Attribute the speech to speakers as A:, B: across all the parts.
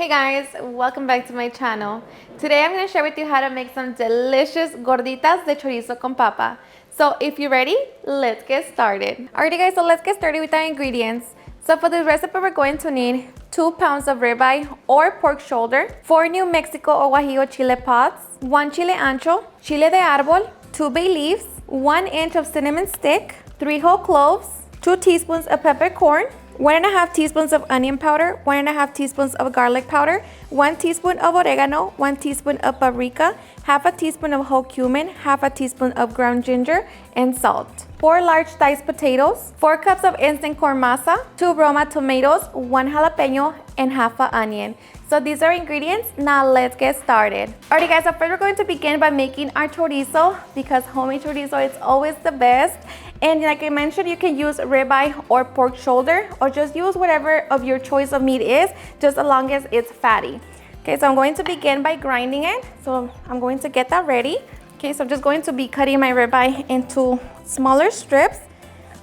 A: Hey guys, welcome back to my channel. Today I'm going to share with you how to make some delicious gorditas de chorizo con papa. So if you're ready, let's get started. Alrighty guys, so let's get started with our ingredients. So for this recipe we're going to need 2 pounds of ribeye or pork shoulder, 4 New Mexico or guajillo chile pods, 1 chile ancho, chile de arbol, 2 bay leaves, 1 inch of cinnamon stick, 3 whole cloves, 2 teaspoons of peppercorn, 1.5 teaspoons of onion powder, 1.5 teaspoons of garlic powder, 1 teaspoon of oregano, 1 teaspoon of paprika, half a teaspoon of whole cumin, half a teaspoon of ground ginger, and salt. 4 large diced potatoes, 4 cups of instant corn masa, 2 Roma tomatoes, 1 jalapeno, and half an onion. So these are ingredients. Now let's get started. Alrighty guys, so first we're going to begin by making our chorizo because homemade chorizo is always the best. And like I mentioned, you can use ribeye or pork shoulder or just use whatever of your choice of meat is, just as long as it's fatty. Okay, so I'm going to begin by grinding it. So I'm going to get that ready. Okay, so I'm just going to be cutting my ribeye into smaller strips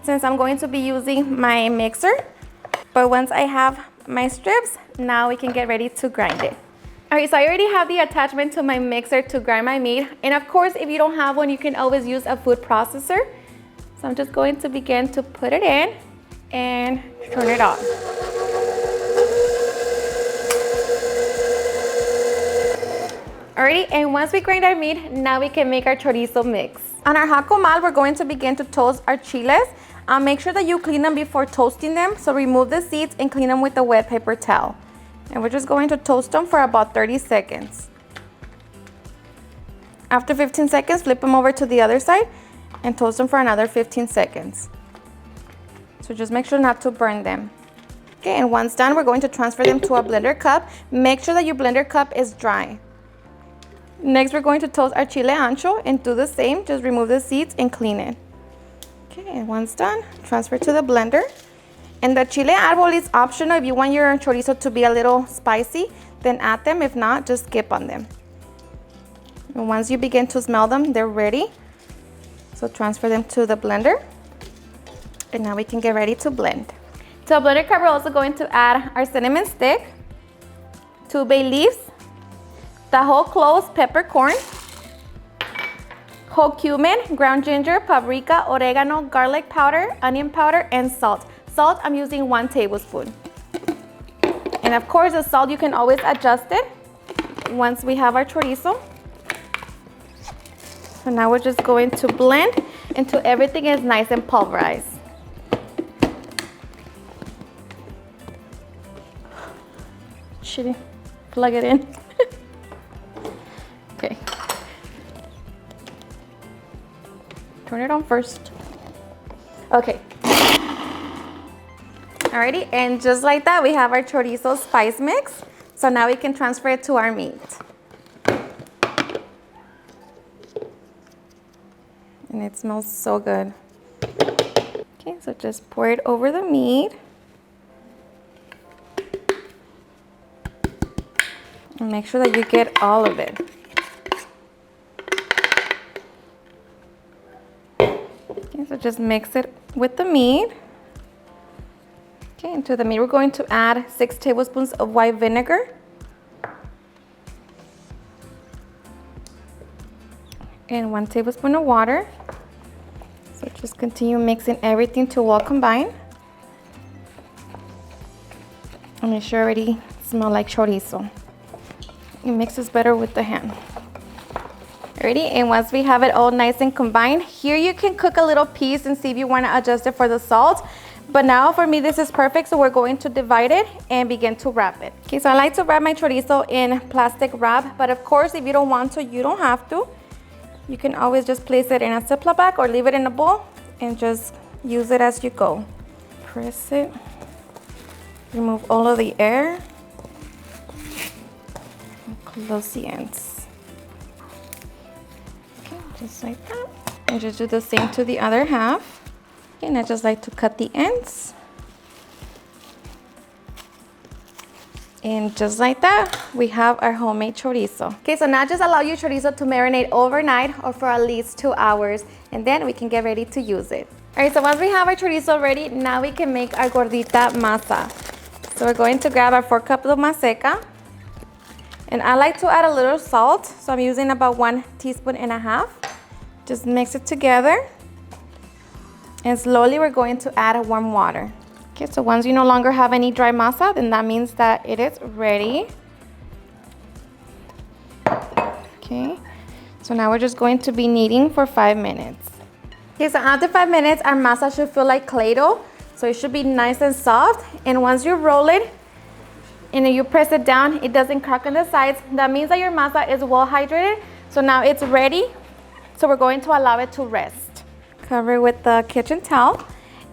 A: since I'm going to be using my mixer. But once I have my strips, now we can get ready to grind it. Alright, so I already have the attachment to my mixer to grind my meat. And of course, if you don't have one, you can always use a food processor. So I'm just going to begin to put it in and turn it on. Alrighty, and once we grind our meat, now we can make our chorizo mix. On our hot comal, we're going to begin to toast our chiles. Make sure that you clean them before toasting them. So remove the seeds and clean them with a wet paper towel. And we're just going to toast them for about 30 seconds. After 15 seconds, flip them over to the other side and toast them for another 15 seconds. So just make sure not to burn them. Okay, and once done, we're going to transfer them to a blender cup. Make sure that your blender cup is dry. Next, we're going to toast our chile ancho and do the same. Just remove the seeds and clean it. Okay, and once done, transfer to the blender. And the chile arbol is optional. If you want your chorizo to be a little spicy, then add them. If not, just skip on them. And once you begin to smell them, they're ready. So transfer them to the blender. And now we can get ready to blend. To a blender cup, we're also going to add our cinnamon stick, 2 bay leaves, the whole cloves, peppercorn, whole cumin, ground ginger, paprika, oregano, garlic powder, onion powder, and salt. Salt, I'm using 1 tablespoon. And of course, the salt, you can always adjust it once we have our chorizo. So now we're just going to blend until everything is nice and pulverized. Should plug it in? Okay. Turn it on first. Okay. Alrighty, and just like that, we have our chorizo spice mix. So now we can transfer it to our meat. And it smells so good. Okay, so just pour it over the meat. And make sure that you get all of it. Okay, so just mix it with the meat. Okay, into the meat we're going to add 6 tablespoons of white vinegar. And 1 tablespoon of water. So just continue mixing everything to well combine. And it sure already smells like chorizo. It mixes better with the hand. Ready? And once we have it all nice and combined, here you can cook a little piece and see if you want to adjust it for the salt. But now for me this is perfect, so we're going to divide it and begin to wrap it. Okay, so I like to wrap my chorizo in plastic wrap, but of course if you don't want to, you don't have to. You can always just place it in a Ziploc bag or leave it in a bowl and just use it as you go. Press it, remove all of the air, and close the ends. Okay, just like that. And just do the same to the other half. Okay, and I just like to cut the ends. And just like that, we have our homemade chorizo. Okay, so now just allow your chorizo to marinate overnight or for at least 2 hours, and then we can get ready to use it. All right, so once we have our chorizo ready, now we can make our gordita masa. So we're going to grab our 4 cups of maseca, And I like to add a little salt, so I'm using about 1.5 teaspoons. Just mix it together. And slowly we're going to add warm water. Okay, so once you no longer have any dry masa, then that means that it is ready. Okay, so now we're just going to be kneading for 5 minutes. Okay, so after 5 minutes, our masa should feel like clay dough. So it should be nice and soft. And once you roll it and you press it down, it doesn't crack on the sides. That means that your masa is well hydrated. So now it's ready. So we're going to allow it to rest. Cover it with the kitchen towel.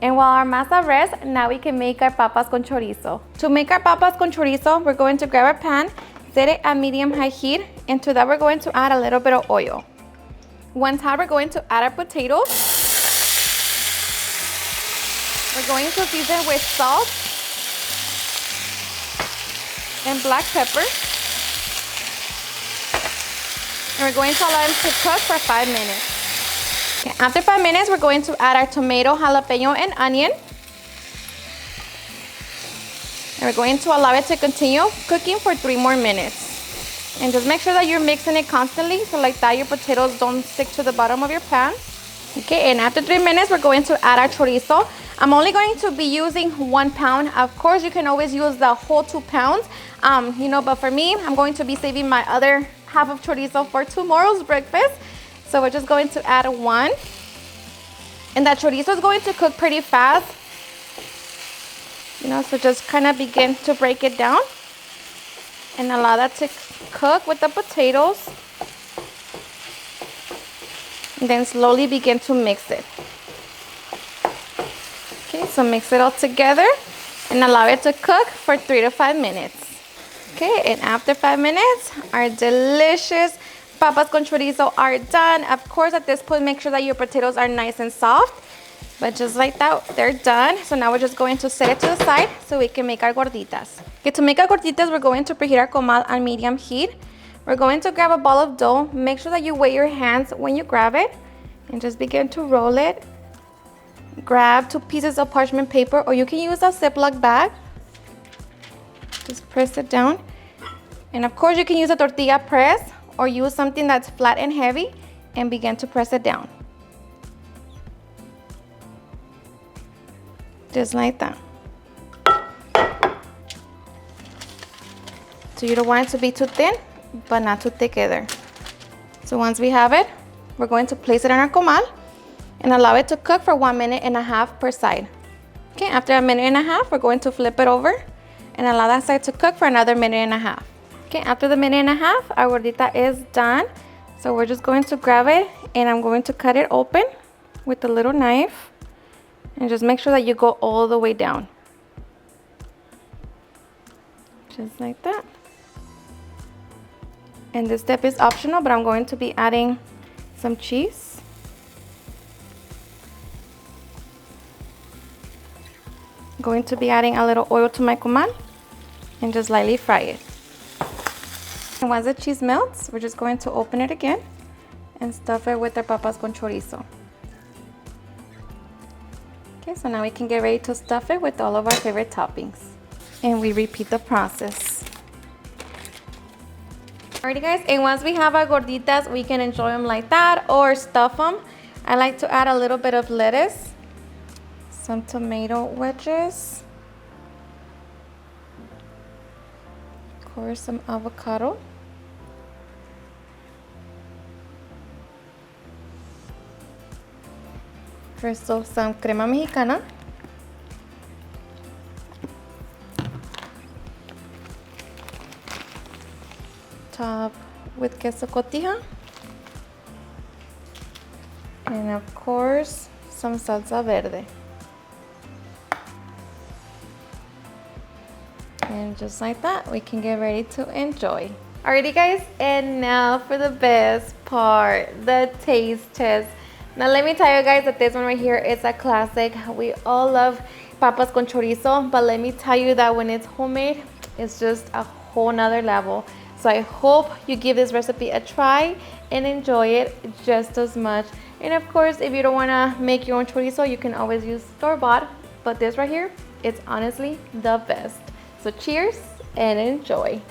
A: And while our masa rests, now we can make our papas con chorizo. To make our papas con chorizo, we're going to grab our pan, set it at medium-high heat, and to that we're going to add a little bit of oil. Once hot, we're going to add our potatoes. We're going to season with salt and black pepper. And we're going to allow them to cook for 5 minutes. Okay, after 5 minutes, we're going to add our tomato, jalapeno, and onion. And we're going to allow it to continue cooking for 3 more minutes. And just make sure that you're mixing it constantly, so like that your potatoes don't stick to the bottom of your pan. Okay, and after 3 minutes, we're going to add our chorizo. I'm only going to be using 1 pound. Of course, you can always use the whole 2 pounds. But for me, I'm going to be saving my other half of chorizo for tomorrow's breakfast. So we're just going to add 1. And that chorizo is going to cook pretty fast. So just kind of begin to break it down and allow that to cook with the potatoes. And then slowly begin to mix it. Okay, so mix it all together and allow it to cook for 3 to 5 minutes. Okay, and after 5 minutes, our delicious papas con chorizo are done. Of course, at this point, make sure that your potatoes are nice and soft. But just like that, they're done. So now we're just going to set it to the side so we can make our gorditas. Okay, to make our gorditas, we're going to preheat our comal on medium heat. We're going to grab a ball of dough. Make sure that you weigh your hands when you grab it. And just begin to roll it. Grab 2 pieces of parchment paper, or you can use a Ziploc bag. Just press it down. And of course, you can use a tortilla press or use something that's flat and heavy and begin to press it down. Just like that. So you don't want it to be too thin, but not too thick either. So once we have it, we're going to place it on our comal and allow it to cook for 1.5 minutes per side. Okay, after 1.5 minutes, we're going to flip it over and allow that side to cook for another 1.5 minutes. Okay, after the 1.5 minutes, our gordita is done. So we're just going to grab it and I'm going to cut it open with a little knife. And just make sure that you go all the way down. Just like that. And this step is optional, but I'm going to be adding some cheese. I'm going to be adding a little oil to my comal and just lightly fry it. And once the cheese melts, we're just going to open it again and stuff it with our papas con chorizo. Okay, so now we can get ready to stuff it with all of our favorite toppings. And we repeat the process. Alrighty guys, and once we have our gorditas, we can enjoy them like that or stuff them. I like to add a little bit of lettuce, some tomato wedges, of course some avocado, first off some crema mexicana, top with queso cotija, and of course some salsa verde. And just like that, we can get ready to enjoy. Alrighty guys, and now for the best part, the taste test. Now let me tell you guys that this one right here is a classic. We all love papas con chorizo, but let me tell you that when it's homemade, it's just a whole nother level. So I hope you give this recipe a try and enjoy it just as much. And of course, if you don't want to make your own chorizo, you can always use store-bought, but this right here, it's honestly the best. So cheers and enjoy.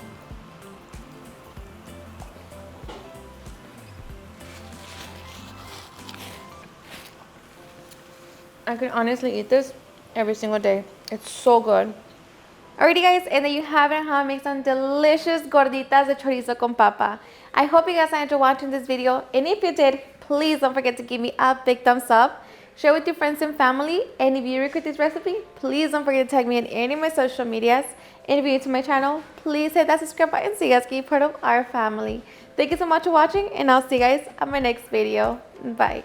A: I could honestly eat this every single day. It's so good. Alrighty guys, and there you have it, how I make some delicious gorditas de chorizo con papa. I hope you guys enjoyed watching this video, and if you did, please don't forget to give me a big thumbs up. Share with your friends and family, and if you request this recipe, please don't forget to tag me in any of my social medias. And if you're new to my channel, please hit that subscribe button so you guys can be part of our family. Thank you so much for watching, and I'll see you guys on my next video. Bye.